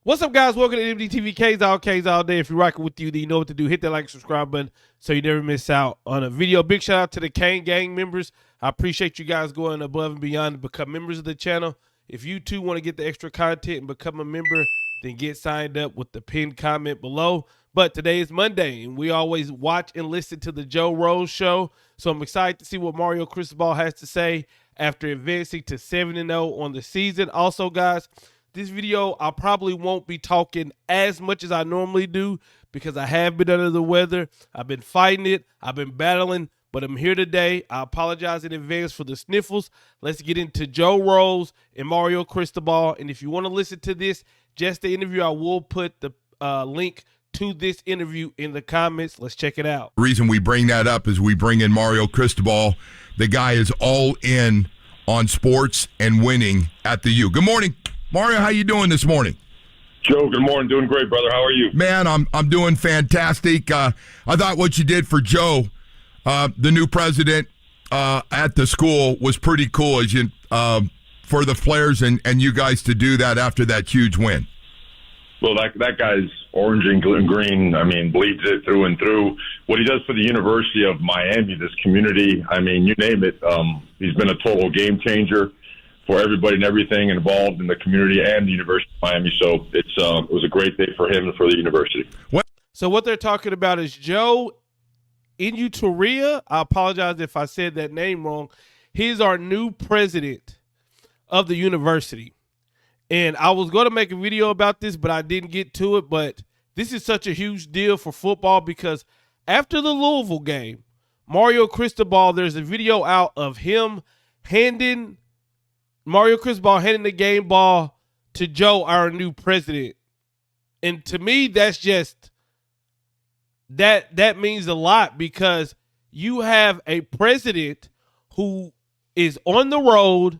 What's up, guys? Welcome to MDTV K's all day. If you're rocking with you know what to do. Hit that like and subscribe button so you never miss out on a video. Big shout out to the Kane Gang members. I appreciate you guys going above and beyond to become members of the channel. If you too want to get the extra content and become a member, then get signed up with the pinned comment below. But today is Monday, and we always watch and listen to the Joe Rose Show. So I'm excited to see what Mario Cristobal has to say after advancing to 7-0 on the season. Also, guys, this video, I probably won't be talking as much as I normally do because I have been under the weather. I've been fighting it. I've been battling, but I'm here today. I apologize in advance for the sniffles. Let's get into Joe Rose and Mario Cristobal. And if you want to listen to this, just the interview, I will put the link to this interview in the comments. Let's check it out. The reason we bring that up is we bring in Mario Cristobal. The guy is all in on sports and winning at the U. Good morning, Mario. How you doing this morning? Joe, good morning. Doing great, brother. How are you? Man, I'm doing fantastic. I thought what you did for Joe, the new president at the school, was pretty cool as you for the players and you guys to do that after that huge win. Well, that guy's orange and green. I mean, bleeds it through and through. What he does for the University of Miami, this community, I mean, you name it. He's been a total game changer for everybody and everything involved in the community and the University of Miami. So it was a great day for him and for the university. So what they're talking about is Joe Inutoria. I apologize if I said that name wrong. He's our new president of the university. And I was going to make a video about this, but I didn't get to it. But this is such a huge deal for football because after the Louisville game, Mario Cristobal, there's a video out of him handing the game ball to Joe, our new president. And to me, that's just, that means a lot because you have a president who is on the road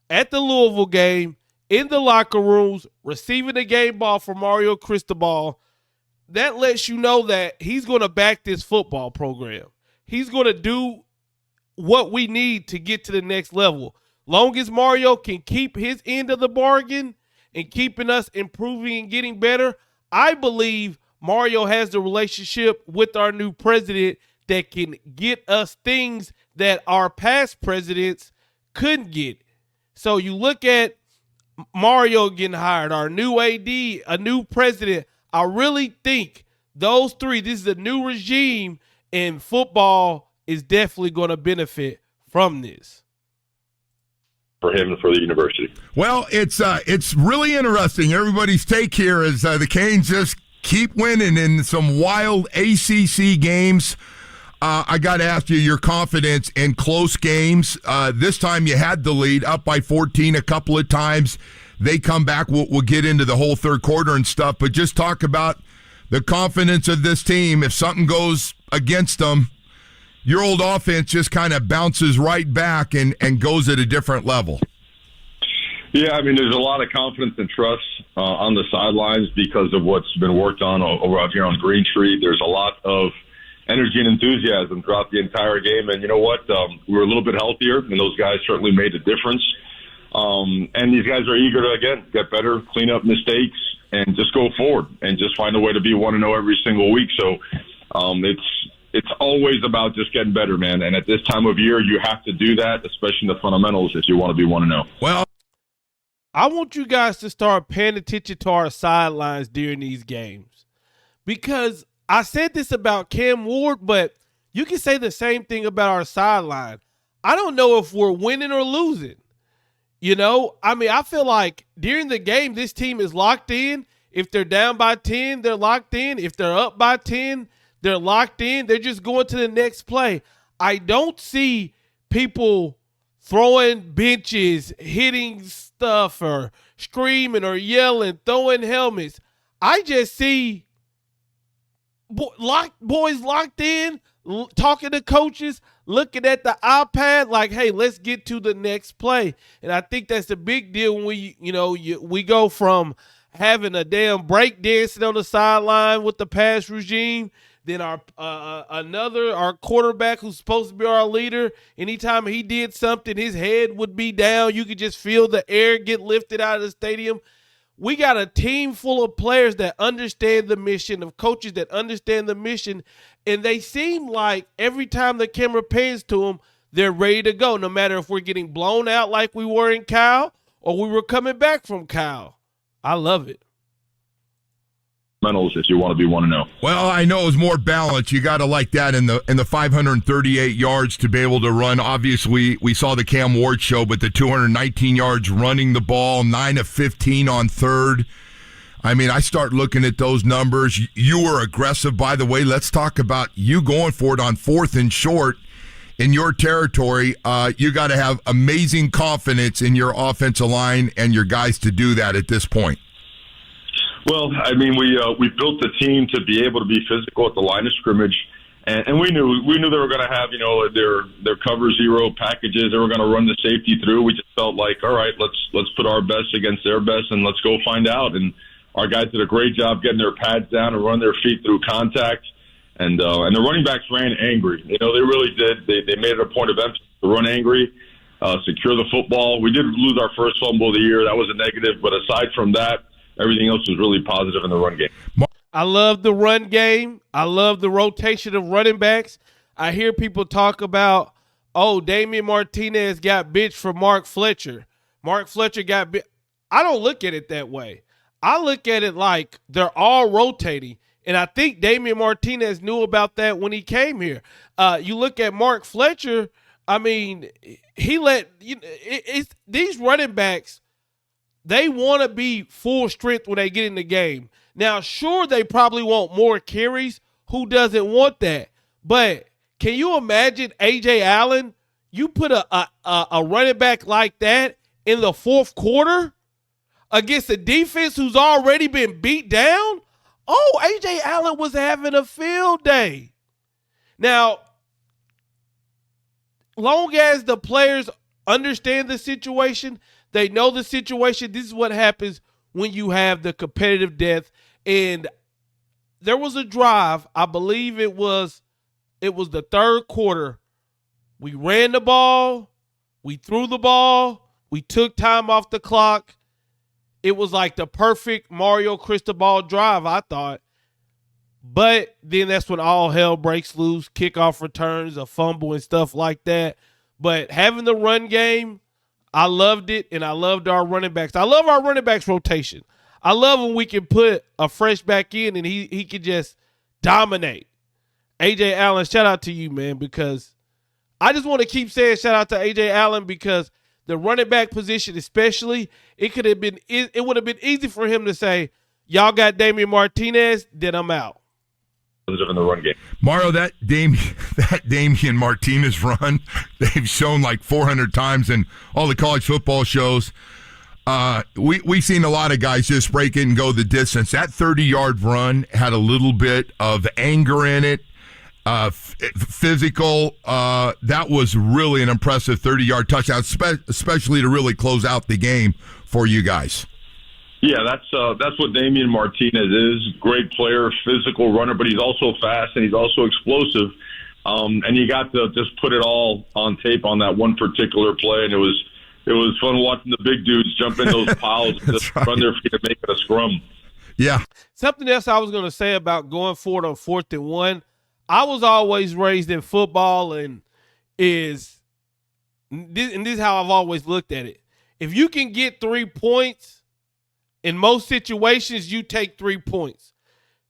at the Louisville game, in the locker rooms, receiving the game ball from Mario Cristobal. That lets you know that he's going to back this football program. He's going to do what we need to get to the next level. Long as Mario can keep his end of the bargain and keeping us improving and getting better, I believe Mario has the relationship with our new president that can get us things that our past presidents couldn't get. So you look at Mario getting hired, our new AD, a new president. I really think those three, this is a new regime, and football is definitely going to benefit from this. For him and for the university. Well, it's really interesting. Everybody's take here is the Canes just keep winning in some wild ACC games. I got to ask you your confidence in close games. This time you had the lead, up by 14 a couple of times. They come back. We'll get into the whole third quarter and stuff, but just talk about the confidence of this team. If something goes against them, your old offense just kind of bounces right back and goes at a different level. Yeah, I mean, there's a lot of confidence and trust on the sidelines because of what's been worked on over out here on Green Street. There's a lot of energy and enthusiasm throughout the entire game. And you know what? We were a little bit healthier, and those guys certainly made a difference. And these guys are eager to, again, get better, clean up mistakes, and just go forward and just find a way to be 1-0 every single week. So it's always about just getting better, man. And at this time of year, you have to do that, especially in the fundamentals, if you want to be 1-0. Well, I want you guys to start paying attention to our sidelines during these games because I said this about Cam Ward, but you can say the same thing about our sideline. I don't know if we're winning or losing. You know, I mean, I feel like during the game, this team is locked in. If they're down by 10, they're locked in. If they're up by 10, they're locked in. They're just going to the next play. I don't see people throwing benches, hitting stuff, or screaming or yelling, throwing helmets. I just see boys locked in, talking to coaches, looking at the iPad like, hey, let's get to the next play. And I think that's the big deal when we go from having a damn break dancing on the sideline with the pass regime. Then our quarterback who's supposed to be our leader, anytime he did something, his head would be down. You could just feel the air get lifted out of the stadium. We got a team full of players that understand the mission, of coaches that understand the mission, and they seem like every time the camera pans to them, they're ready to go, no matter if we're getting blown out like we were in Cal or we were coming back from Cal. I love it. If you want to be 1-0. Well, I know it was more balanced. You got to like that in the 538 yards to be able to run. Obviously, we saw the Cam Ward show, but the 219 yards running the ball, 9 of 15 on third. I mean, I start looking at those numbers. You were aggressive, by the way. Let's talk about you going for it on 4th and short in your territory. You got to have amazing confidence in your offensive line and your guys to do that at this point. Well, I mean, we built the team to be able to be physical at the line of scrimmage, and we knew they were going to have their cover zero packages. They were going to run the safety through. We just felt like, all right, let's put our best against their best, and let's go find out. And our guys did a great job getting their pads down and run their feet through contact. And the running backs ran angry. They really did. They made it a point of emphasis to run angry, secure the football. We did lose our first fumble of the year. That was a negative, but aside from that, everything else was really positive in the run game. I love the run game. I love the rotation of running backs. I hear people talk about, Damian Martinez got bitched for Mark Fletcher. Mark Fletcher got bitched. I don't look at it that way. I look at it like they're all rotating. And I think Damian Martinez knew about that when he came here. You look at Mark Fletcher, I mean, these running backs, they want to be full strength when they get in the game. Now, sure, they probably want more carries. Who doesn't want that? But can you imagine A.J. Allen? You put a running back like that in the fourth quarter against a defense who's already been beat down? A.J. Allen was having a field day. Now, long as the players understand the situation, they know the situation. This is what happens when you have the competitive depth. And there was a drive, I believe it was the third quarter. We ran the ball, we threw the ball, we took time off the clock. It was like the perfect Mario Cristobal drive, I thought. But then that's when all hell breaks loose, kickoff returns, a fumble and stuff like that. But having the run game, I loved it, and I loved our running backs. I love our running backs rotation. I love when we can put a fresh back in and he can just dominate. A.J. Allen, shout out to you, man, because I just want to keep saying shout out to A.J. Allen because the running back position especially, it would have been easy for him to say, y'all got Damian Martinez, then I'm out. In the run game. Mario, that Damian Martinez run, they've shown like 400 times in all the college football shows. We've seen a lot of guys just break in and go the distance. That 30-yard run had a little bit of anger in it, physical. That was really an impressive 30-yard touchdown, especially to really close out the game for you guys. Yeah, that's what Damian Martinez is. Great player, physical runner, but he's also fast and he's also explosive. And you got to just put it all on tape on that one particular play, and it was fun watching the big dudes jump in those piles and just run their feet and make it a scrum. Yeah. Something else I was going to say about going forward on 4th and 1. I was always raised in football, and this is how I've always looked at it. If you can get 3 points, in most situations, you take 3 points.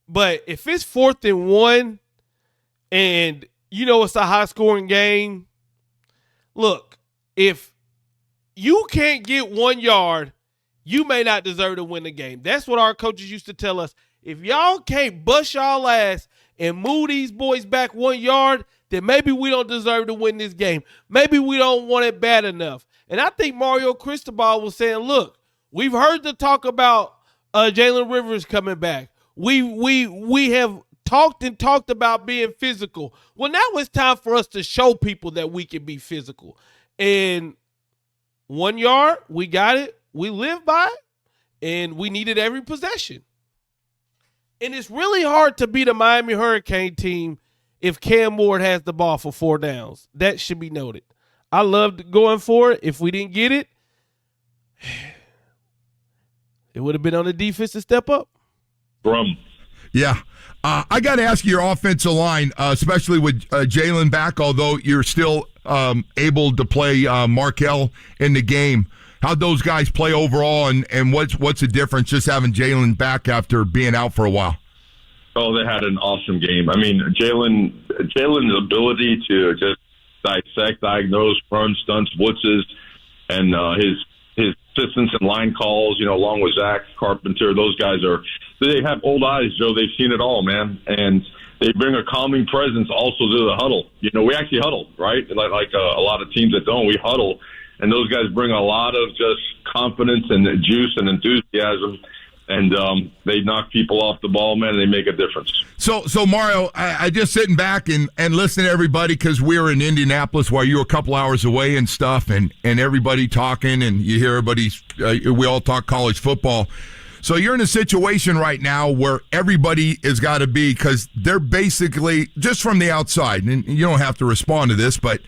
But if it's 4th and 1 and it's a high-scoring game, look, if you can't get 1 yard, you may not deserve to win the game. That's what our coaches used to tell us. If y'all can't bust y'all ass and move these boys back 1 yard, then maybe we don't deserve to win this game. Maybe we don't want it bad enough. And I think Mario Cristobal was saying, look, we've heard the talk about Jalen Rivers coming back. We have talked about being physical. Well, now it's time for us to show people that we can be physical. And 1 yard, we got it. We live by it, and we needed every possession. And it's really hard to beat a Miami Hurricane team if Cam Ward has the ball for 4 downs. That should be noted. I loved going for it. If we didn't get it, It would have been on the defense to step up. Yeah. I got to ask you your offensive line, especially with Jalen back, although you're still able to play Markel in the game. How'd those guys play overall, and what's the difference just having Jalen back after being out for a while? Oh, they had an awesome game. I mean, Jalen's ability to just dissect, diagnose, run, stunts, blitzes, and his assistance and line calls, along with Zach Carpenter, those guys they have old eyes, Joe. They've seen it all, man. And they bring a calming presence also to the huddle. We actually huddle, right? Like a lot of teams that don't, we huddle. And those guys bring a lot of just confidence and juice and enthusiasm. And they knock people off the ball, man, and they make a difference. So Mario, I just sitting back and listening to everybody because we were in Indianapolis while you were a couple hours away and stuff, and everybody talking, and you hear everybody's we all talk college football. So you're in a situation right now where everybody has got to be, because they're basically, just from the outside, and you don't have to respond to this, but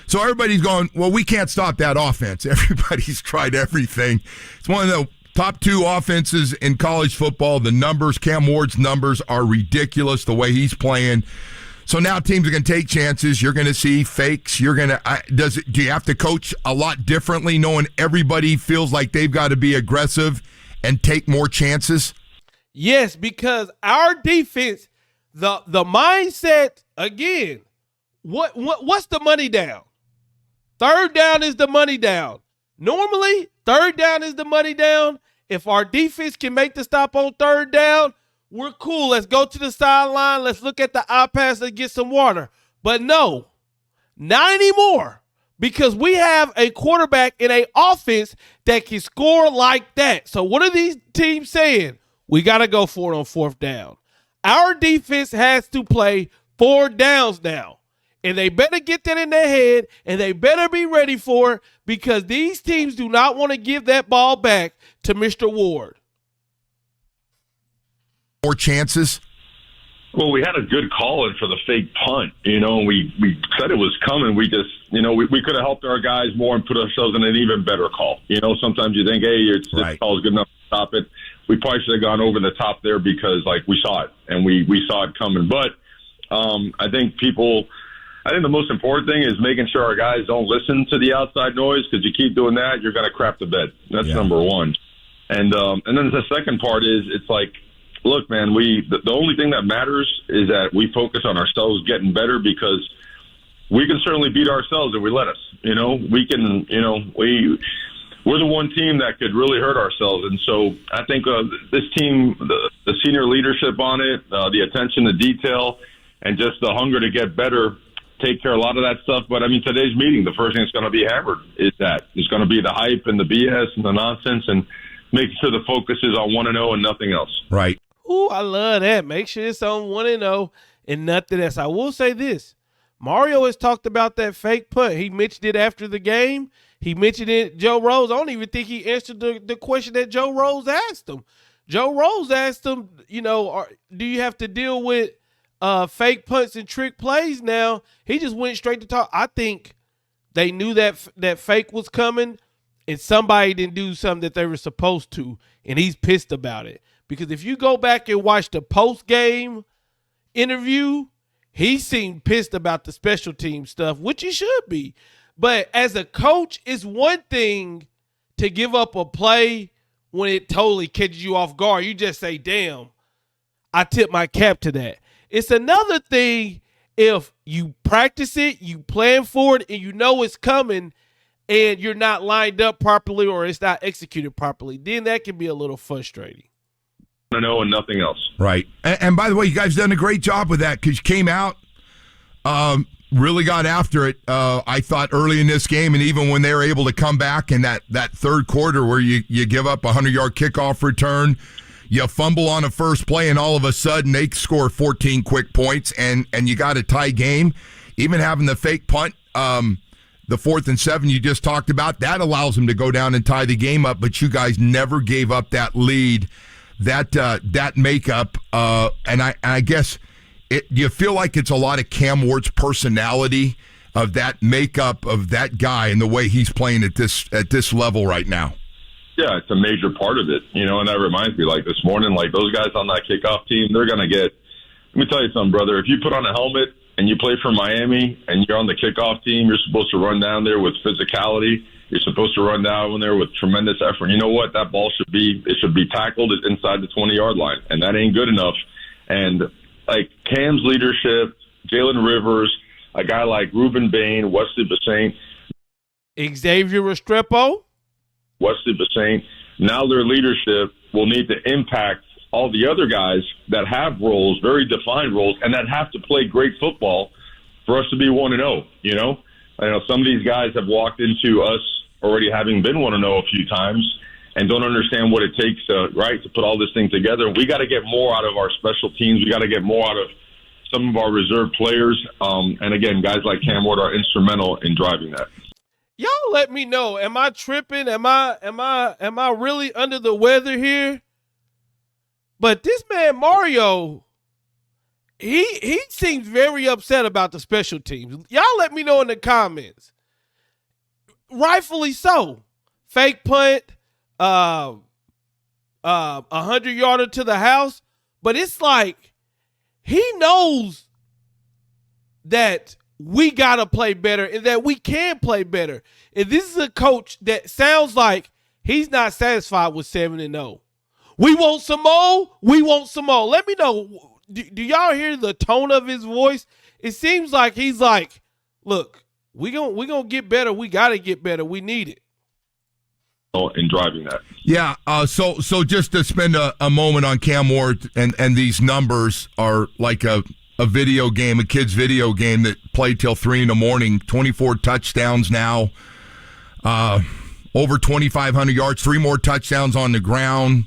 so everybody's going, well, we can't stop that offense. Everybody's tried everything. It's one of the top two offenses in college football. The numbers, Cam Ward's numbers are ridiculous the way he's playing. So now teams are going to take chances. You're going to see fakes. You're going to do you have to coach a lot differently, knowing everybody feels like they've got to be aggressive and take more chances? Yes, because our defense, the mindset again. What's the money down? Third down is the money down. Normally, third down is the money down. If our defense can make the stop on third down, we're cool. Let's go to the sideline. Let's look at the iPads and get some water. But no, not anymore, because we have a quarterback in an offense that can score like that. So what are these teams saying? We got to go for it on fourth down. Our defense has to play 4 downs now. And they better get that in their head, and they better be ready for it, because these teams do not want to give that ball back to Mr. Ward. More chances? Well, we had a good call in for the fake punt. We said it was coming. We just, we could have helped our guys more and put ourselves in an even better call. Sometimes you think, hey, this call is good enough to stop it. We probably should have gone over the top there because, we saw it, and we saw it coming. But I think the most important thing is making sure our guys don't listen to the outside noise, because you keep doing that, you're going to crap the bed. That's number one. And then the second part is, it's like, look, man, the only thing that matters is that we focus on ourselves getting better, because we can certainly beat ourselves if we let us. We can, we're the one team that could really hurt ourselves. And so I think this team, the senior leadership on it, the attention to detail, and just the hunger to get better, take care of a lot of that stuff. But today's meeting, the first thing that's going to be hammered is that it's going to be the hype and the BS and the nonsense, and making sure the focus is on 1-0 and nothing else. Right. Ooh, I love that. Make sure it's on 1-0 and nothing else. I will say this. Mario has talked about that fake punt. He mentioned it after the game. He mentioned it, Joe Rose. I don't even think he answered the question that Joe Rose asked him. Joe Rose asked him, do you have to deal with fake punts and trick plays now? He just went straight to talk. I think they knew that fake was coming, and somebody didn't do something that they were supposed to, and he's pissed about it. Because if you go back and watch the post-game interview, he seemed pissed about the special team stuff, which he should be. But as a coach, it's one thing to give up a play when it totally catches you off guard. You just say, damn, I tip my cap to that. It's another thing if you practice it, you plan for it, and you know it's coming, and you're not lined up properly or it's not executed properly. Then that can be a little frustrating. I know, and nothing else. Right. And by the way, you guys done a great job with that, because you came out, really got after it, I thought, early in this game, and even when they were able to come back in that third quarter where you give up a 100-yard kickoff return, you fumble on a first play, and all of a sudden they score 14 quick points, and you got a tie game. Even having the fake punt, the 4th and 7 you just talked about, that allows them to go down and tie the game up, but you guys never gave up that lead, that makeup, and I guess you feel like it's a lot of Cam Ward's personality, of that makeup of that guy and the way he's playing at this level right now. Yeah, it's a major part of it, and that reminds me, like this morning, like those guys on that kickoff team, they're going to get, let me tell you something, brother, if you put on a helmet and you play for Miami and you're on the kickoff team, you're supposed to run down there with physicality. You're supposed to run down there with tremendous effort. You know what? That ball should be tackled inside the 20-yard line, and that ain't good enough. And like Cam's leadership, Jalen Rivers, a guy like Ruben Bain, Wesley Bassane, Xavier Restrepo, Wesley Bassane, now their leadership will need to impact all the other guys that have roles, very defined roles, and that have to play great football for us to be 1-0. I know some of these guys have walked into us already having been 1-0 a few times and don't understand what it takes to put all this thing together. We got to get more out of our special teams. We got to get more out of some of our reserve players. And again, guys like Cam Ward are instrumental in driving that. Y'all let me know. Am I tripping? Am I really under the weather here? But this man Mario, he seems very upset about the special teams. Y'all let me know in the comments. Rightfully so. Fake punt, 100-yarder to the house. But it's like he knows that we got to play better and that we can play better. And this is a coach that sounds like he's not satisfied with 7-0. We want some more. We want some more. Let me know. Do y'all hear the tone of his voice? It seems like he's like, look, we gonna get better. We got to get better. We need it. In driving that. Yeah. So just to spend a moment on Cam Ward and these numbers are like a video game, a kid's video game that played till 3 a.m. 24 touchdowns now, over 2,500 yards, 3 more touchdowns on the ground.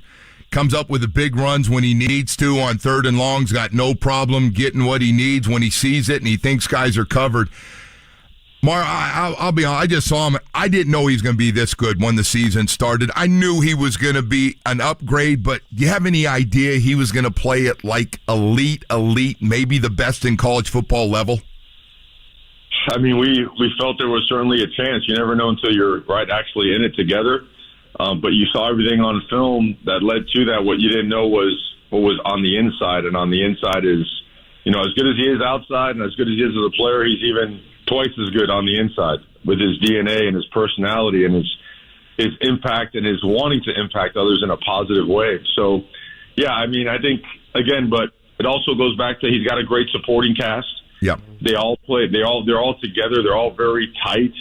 Comes up with the big runs when he needs to on 3rd and longs. Got no problem getting what he needs when he sees it and he thinks guys are covered. I'll be honest, I just saw him. I didn't know he was going to be this good when the season started. I knew he was going to be an upgrade, but do you have any idea he was going to play at like elite, maybe the best in college football level? I mean, we felt there was certainly a chance. You never know until you're actually in it together. But you saw everything on film that led to that. What you didn't know was what was on the inside, and on the inside is, as good as he is outside and as good as he is as a player, he's even twice as good on the inside with his DNA and his personality and his impact and his wanting to impact others in a positive way. So, yeah, I mean, I think, again, but it also goes back to he's got a great supporting cast. Yeah. They all play. They're all together. They're all very tight.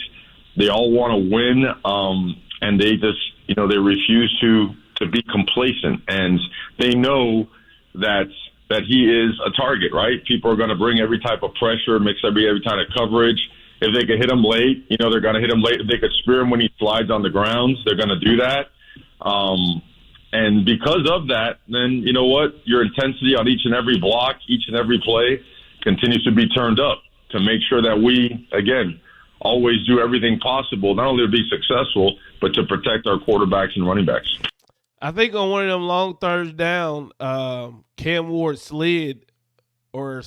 They all want to win. And they just, they refuse to be complacent. And they know that he is a target, right? People are going to bring every type of pressure, mix every type of coverage. If they could hit him late, they're going to hit him late. If they could spear him when he slides on the grounds, they're going to do that. And because of that, then you know what? Your intensity on each and every block, each and every play continues to be turned up to make sure that we, again, always do everything possible, not only to be successful, but to protect our quarterbacks and running backs. I think on one of them long thirds down, Cam Ward slid or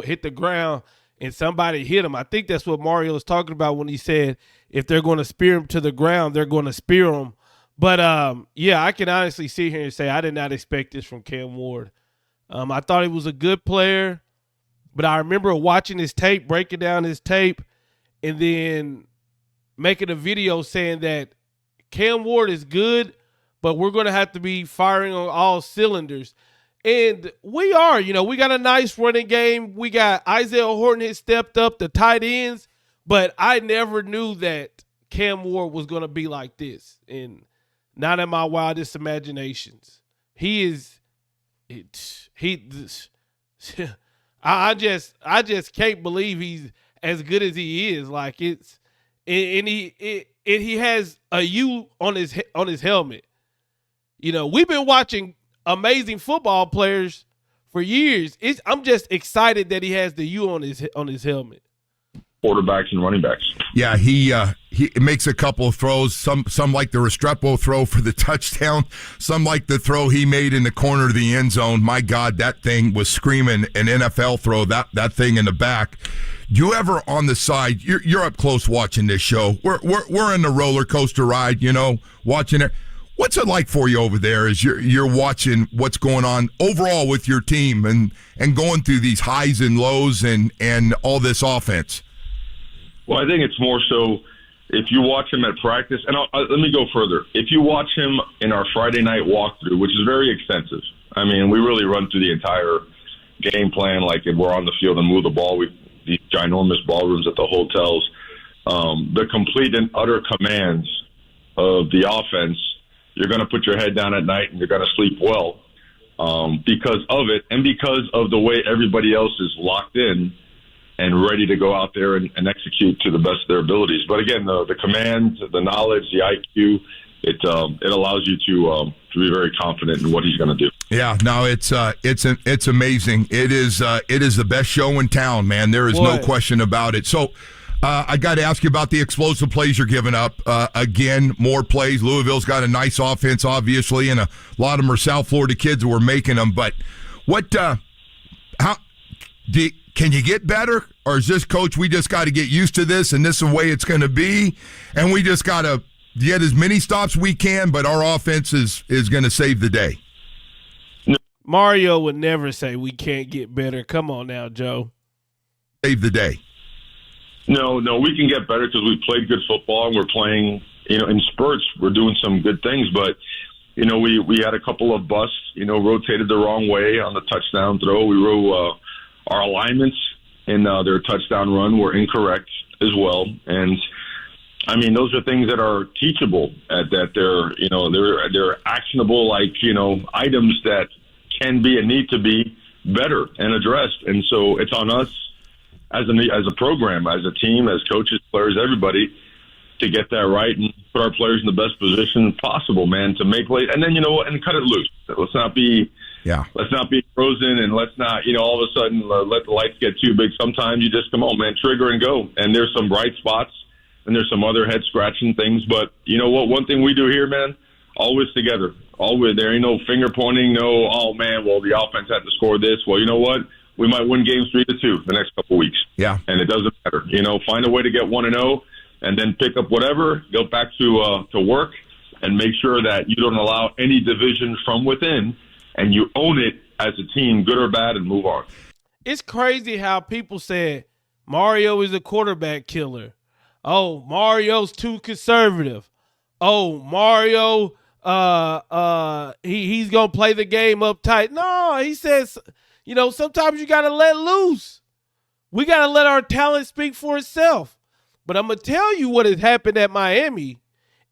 hit the ground and somebody hit him. I think that's what Mario was talking about when he said if they're going to spear him to the ground, they're going to spear him. But, yeah, I can honestly sit here and say I did not expect this from Cam Ward. I thought he was a good player, but I remember watching his tape, breaking down his tape, and then making a video saying that Cam Ward is good, but we're going to have to be firing on all cylinders. And we are, we got a nice running game. We got Isaiah Horton has stepped up, the tight ends, but I never knew that Cam Ward was going to be like this. And not in my wildest imaginations. I just can't believe he's as good as he is. Like he has a U on his helmet. We've been watching amazing football players for years. I'm just excited that he has the U on his helmet. Quarterbacks and running backs. Yeah, he makes a couple of throws. Some like the Restrepo throw for the touchdown. Some like the throw he made in the corner of the end zone. My God, that thing was screaming an NFL throw. That thing in the back. You ever on the side? You're up close watching this show. We're in the roller coaster ride. Watching it. What's it like for you over there as you're watching what's going on overall with your team and going through these highs and lows and all this offense? Well, I think it's more so if you watch him at practice, and let me go further. If you watch him in our Friday night walkthrough, which is very extensive, I mean, we really run through the entire game plan like we're on the field and move the ball. These ginormous ballrooms at the hotels. The complete and utter commands of the offense, you're going to put your head down at night and you're going to sleep well because of it and because of the way everybody else is locked in and ready to go out there and execute to the best of their abilities. But again, the command, the knowledge, the IQ, it allows you to be very confident in what he's going to do. Yeah, no, it's amazing. It is the best show in town, man. There is no question about it. So I got to ask you about the explosive plays you're giving up. Again, more plays. Louisville's got a nice offense, obviously, and a lot of them are South Florida kids who are making them. But can you get better? Or is this, Coach, we just got to get used to this, and this is the way it's going to be, and we just got to get as many stops we can, but our offense is going to save the day? Mario would never say we can't get better. Come on now, Joe. Save the day. No, we can get better because we played good football and we're playing, in spurts. We're doing some good things, but, we had a couple of busts, rotated the wrong way on the touchdown throw. Our alignments in their touchdown run were incorrect as well. And, I mean, those are things that are teachable, that they're actionable, items that can be and need to be better and addressed. And so it's on us as a program, as a team, as coaches, players, everybody, to get that right and put our players in the best position possible, man, to make late. And then, and cut it loose. Let's not be frozen, and let's not, all of a sudden let the lights get too big. Sometimes you just come on, man, trigger and go. And there's some bright spots and there's some other head scratching things. But you know what? One thing we do here, man, always together. Always. There ain't no finger pointing, no, oh man, well, the offense had to score this. Well, you know what? We might win games 3-2 the next couple of weeks. Yeah. And it doesn't matter. Find a way to get 1-0 and then pick up whatever, go back to work and make sure that you don't allow any division from within and you own it as a team, good or bad, and move on. It's crazy how people said Mario is a quarterback killer. Oh, Mario's too conservative. Oh, Mario, he's going to play the game uptight. No, he says, sometimes you got to let loose. We got to let our talent speak for itself. But I'm going to tell you what has happened at Miami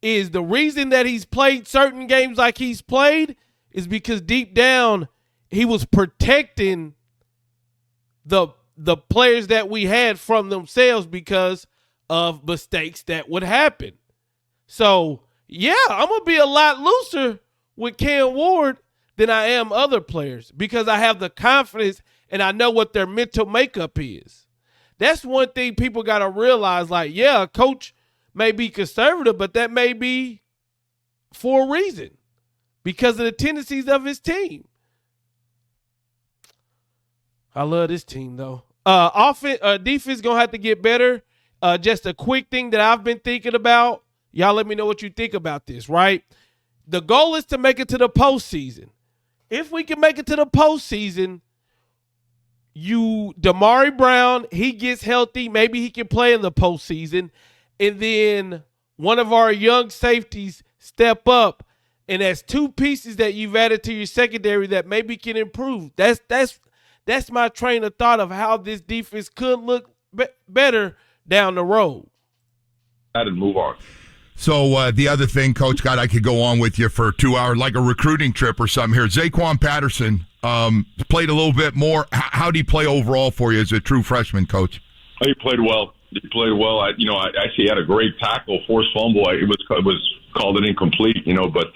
is the reason that he's played certain games like he's played is because deep down he was protecting the players that we had from themselves because of mistakes that would happen. So, yeah, I'm going to be a lot looser with Cam Ward than I am other players because I have the confidence and I know what their mental makeup is. That's one thing people got to realize, a coach may be conservative, but that may be for a reason because of the tendencies of his team. I love this team, though. Defense going to have to get better. Just a quick thing that I've been thinking about. Y'all let me know what you think about this, right? The goal is to make it to the postseason. If we can make it to the postseason, Damari Brown, he gets healthy. Maybe he can play in the postseason. And then one of our young safeties step up. And that's two pieces that you've added to your secondary that maybe can improve. That's my train of thought of how this defense could look better down the road. And move on. So the other thing, Coach, God, I could go on with you for 2 hours, like a recruiting trip or something here. Zaquan Patterson played a little bit more. How did he play overall for you as a true freshman, Coach? He played well. I actually had a great tackle, forced fumble. It was called an incomplete, but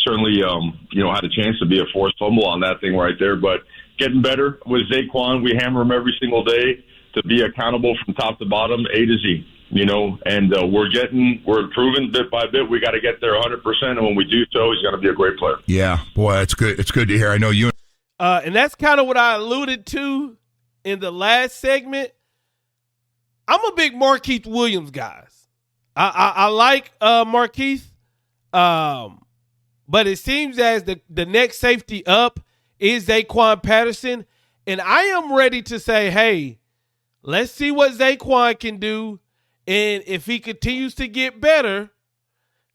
certainly, had a chance to be a forced fumble on that thing right there. But getting better with Zaquan. We hammer him every single day to be accountable from top to bottom, A to Z. And we're improving bit by bit. We got to get there 100%, and when we do so, he's going to be a great player. Yeah, boy, that's good. It's good to hear. I know you. And that's kind of what I alluded to in the last segment. I'm a big Markeith Williams guy. I like Markeith. but it seems as the next safety up is Zaquan Patterson. And I am ready to say, hey, let's see what Zaquan can do. And if he continues to get better,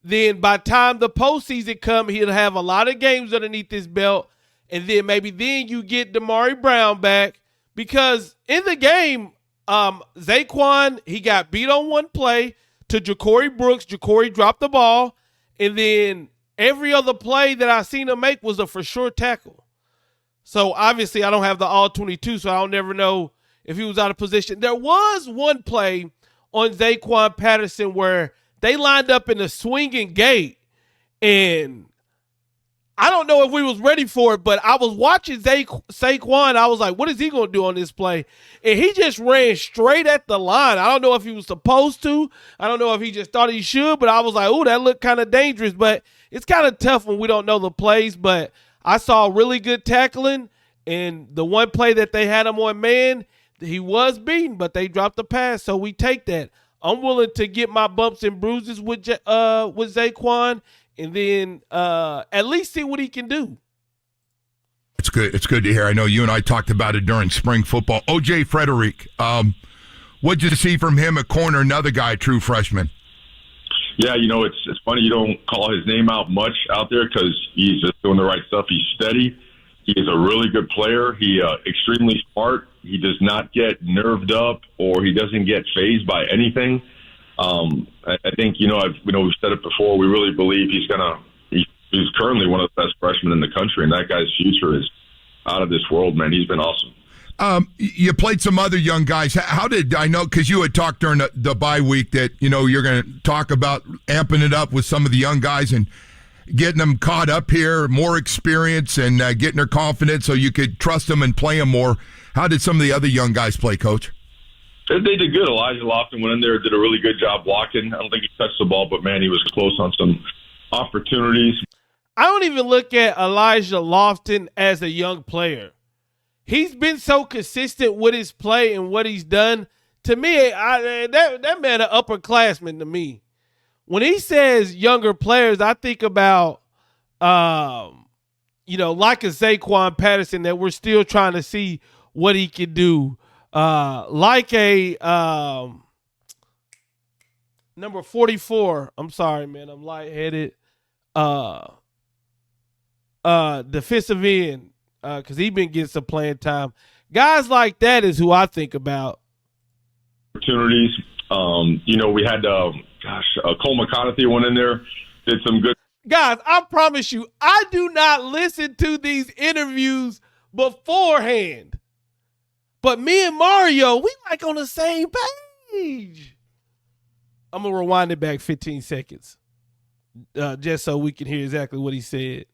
then by the time the postseason comes, he'll have a lot of games underneath his belt. And then maybe then you get Damari Brown back. Because in the game, Zaquan, he got beat on one play to Ja'Cory Brooks. Ja'Cory dropped the ball. And then every other play that I seen him make was a for sure tackle. So obviously I don't have the all 22, so I don't never know if he was out of position. There was one play on Zaquan Patterson where they lined up in a swinging gate, and I don't know if we was ready for it, but I was watching Zaquan. I was like, what is he going to do on this play? And he just ran straight at the line. I don't know if he was supposed to. I don't know if he just thought he should, but I was like, oh, that looked kind of dangerous. But it's kind of tough when we don't know the plays, but I saw really good tackling, and the one play that they had him on man, he was beaten, but they dropped the pass, so we take that. I'm willing to get my bumps and bruises with Zaquan, and then at least see what he can do. It's good. It's good to hear. I know you and I talked about it during spring football. O.J. Frederick, what'd you see from him at corner? Another guy, true freshman. Yeah, it's funny you don't call his name out much out there because he's just doing the right stuff. He's steady. He is a really good player. He extremely smart. He does not get nerved up or he doesn't get fazed by anything. I think we've said it before. We really believe he's currently one of the best freshmen in the country, and that guy's future is out of this world, man. He's been awesome. You played some other young guys. How did I know? Because you had talked during the bye week that you're going to talk about amping it up with some of the young guys and getting them caught up here, more experience, and getting their confidence so you could trust them and play them more. How did some of the other young guys play, Coach? They did good. Elijah Lofton went in there, did a really good job blocking. I don't think he touched the ball, but man, he was close on some opportunities. I don't even look at Elijah Lofton as a young player. He's been so consistent with his play and what he's done. To me, that man an upperclassman to me. When he says younger players, I think about, like a Zaquan Patterson that we're still trying to see what he can do. Like a number 44. I'm sorry, man. I'm lightheaded. Defensive end. Because he's been getting some playing time. Guys like that is who I think about. Opportunities. We had, Cole McConaughey went in there, did some good. Guys, I promise you, I do not listen to these interviews beforehand. But me and Mario, we like on the same page. I'm going to rewind it back 15 seconds just so we can hear exactly what he said.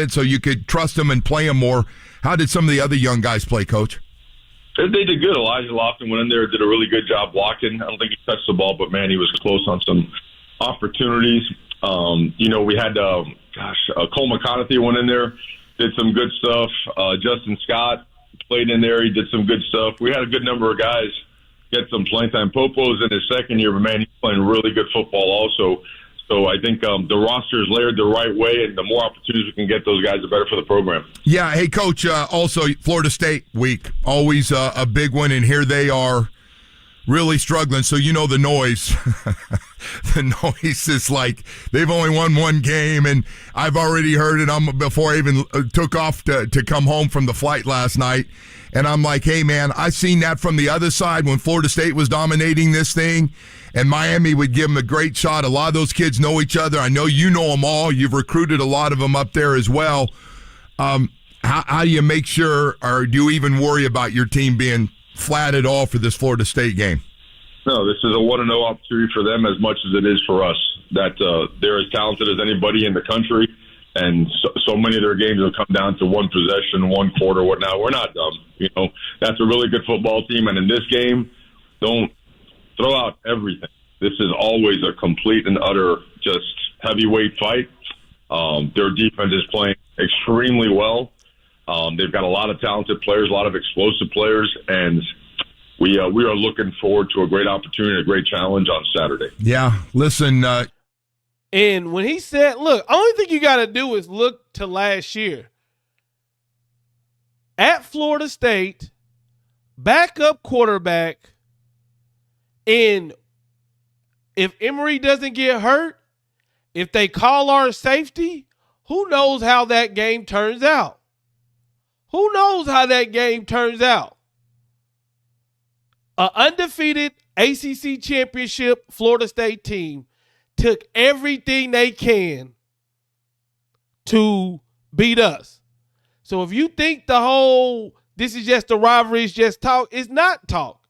So you could trust them and play them more. How did some of the other young guys play, Coach? They did good. Elijah Lofton went in there, did a really good job blocking. I don't think he touched the ball, but man, he was close on some opportunities. We had Cole McConaughey went in there, did some good stuff. Justin Scott played in there. He did some good stuff. We had a good number of guys get some playing time. Popo's in his second year, but man, he's playing really good football also. So I think the roster is layered the right way, and the more opportunities we can get those guys, the better for the program. Yeah. Hey, Coach, also Florida State week, always a big one, and here they are really struggling. So the noise. The noise is like they've only won one game, and I've already heard it before I even took off to come home from the flight last night. And I'm like, hey, man, I seen that from the other side when Florida State was dominating this thing. And Miami would give them a great shot. A lot of those kids know each other. I know you know them all. You've recruited a lot of them up there as well. How do you make sure, or do you even worry about your team being flat at all for this Florida State game? No, this is a 1-0 opportunity for them as much as it is for us. That they're as talented as anybody in the country, and so many of their games will come down to one possession, one quarter, whatnot. We're not dumb. That's a really good football team, and in this game, don't throw out everything. This is always a complete and utter just heavyweight fight. Their defense is playing extremely well. They've got a lot of talented players, a lot of explosive players, and we are looking forward to a great opportunity, a great challenge on Saturday. Yeah, listen, And when he said, look, only thing you got to do is look to last year. At Florida State, backup quarterback, and if Emory doesn't get hurt, if they call our safety, who knows how that game turns out? Who knows how that game turns out? An undefeated ACC championship Florida State team took everything they can to beat us. So if you think the whole, this is just a rivalry, it's just talk, it's not talk.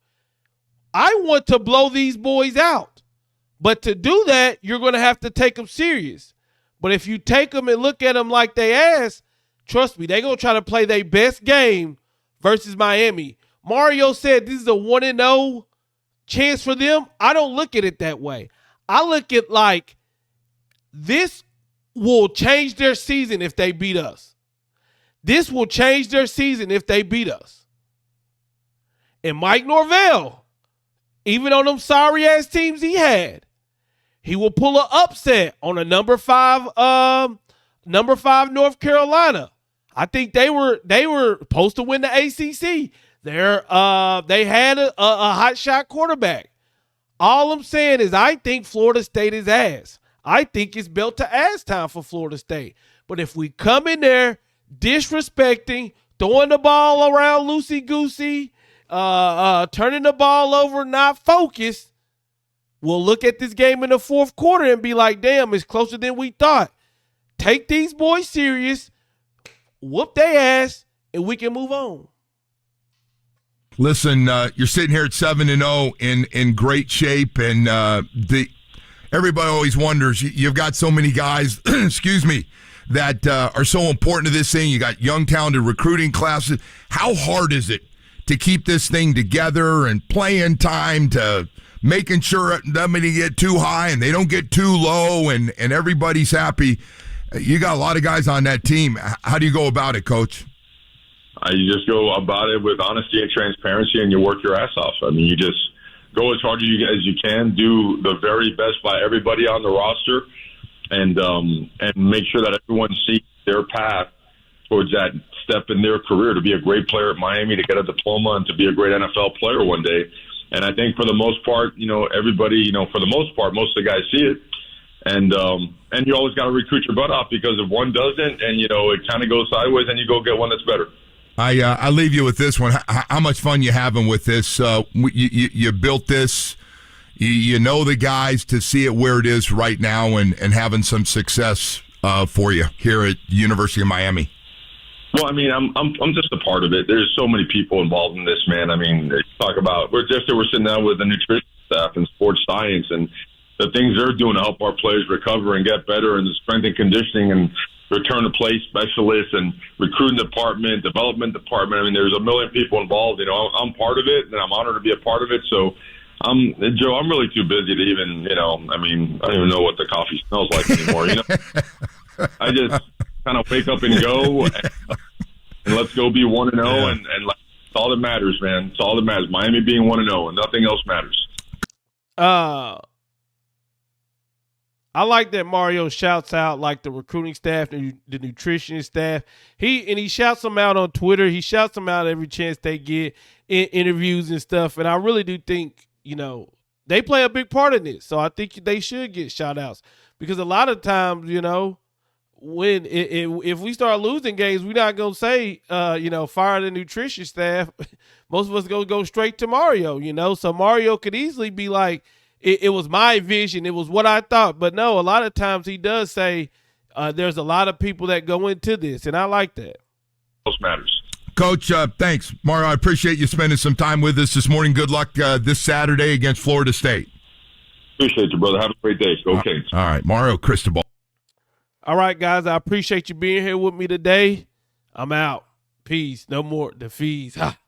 I want to blow these boys out. But to do that, you're going to have to take them serious. But if you take them and look at them like they ass, trust me, they're going to try to play their best game versus Miami. Mario said this is a 1-0 chance for them. I don't look at it that way. I look at like this will change their season if they beat us. This will change their season if they beat us. And Mike Norvell, even on them sorry-ass teams he had, he will pull an upset on a number five North Carolina. I think they were supposed to win the ACC. They had a hot shot quarterback. All I'm saying is I think Florida State is ass. I think it's built to ass time for Florida State. But if we come in there disrespecting, throwing the ball around loosey-goosey, turning the ball over, not focused, we'll look at this game in the fourth quarter and be like, damn, it's closer than we thought. Take these boys serious, whoop their ass, and we can move on. Listen, you're sitting here at 7-0 in great shape, and everybody always wonders. You've got so many guys, excuse me, that are so important to this thing. You got young, talented recruiting classes. How hard is it to keep this thing together and playing time to making sure nobody get too high and they don't get too low and everybody's happy? You got a lot of guys on that team. How do you go about it, Coach? You just go about it with honesty and transparency, and you work your ass off. I mean, you just go as hard as you can, do the very best by everybody on the roster, and make sure that everyone sees their path towards that step in their career to be a great player at Miami, to get a diploma, and to be a great NFL player one day. And I think for the most part, everybody, for the most part, most of the guys see it. And you always got to recruit your butt off, because if one doesn't and, it kind of goes sideways, then you go get one that's better. I leave you with this one. How much fun you having with this? You built this. You know the guys to see it where it is right now and having some success for you here at the University of Miami. Well, I mean, I'm just a part of it. There's so many people involved in this, man. I mean, talk about we're sitting down with the nutrition staff and sports science and the things they're doing to help our players recover and get better, and the strength and conditioning and return to play specialists and recruiting department, development department. I mean, there's a million people involved. I'm part of it, and I'm honored to be a part of it. So, Joe, I'm really too busy to even, I don't even know what the coffee smells like anymore. I just kind of wake up and go, and let's go be 1-0, and it's all that matters, man. It's all that matters. Miami being 1-0, and nothing else matters. I like that Mario shouts out like the recruiting staff, the nutrition staff. He shouts them out on Twitter. He shouts them out every chance they get in interviews and stuff. And I really do think, they play a big part in this. So I think they should get shout outs, because a lot of times, when if we start losing games, we're not going to say, fire the nutrition staff. Most of us going to go straight to Mario, So Mario could easily be like, it was my vision. It was what I thought. But no, a lot of times he does say there's a lot of people that go into this, and I like that. Most matters. Coach, thanks. Mario, I appreciate you spending some time with us this morning. Good luck this Saturday against Florida State. Appreciate you, brother. Have a great day. Go Canes. All right, Mario Cristobal. All right, guys, I appreciate you being here with me today. I'm out. Peace. No more. The fees. Ha.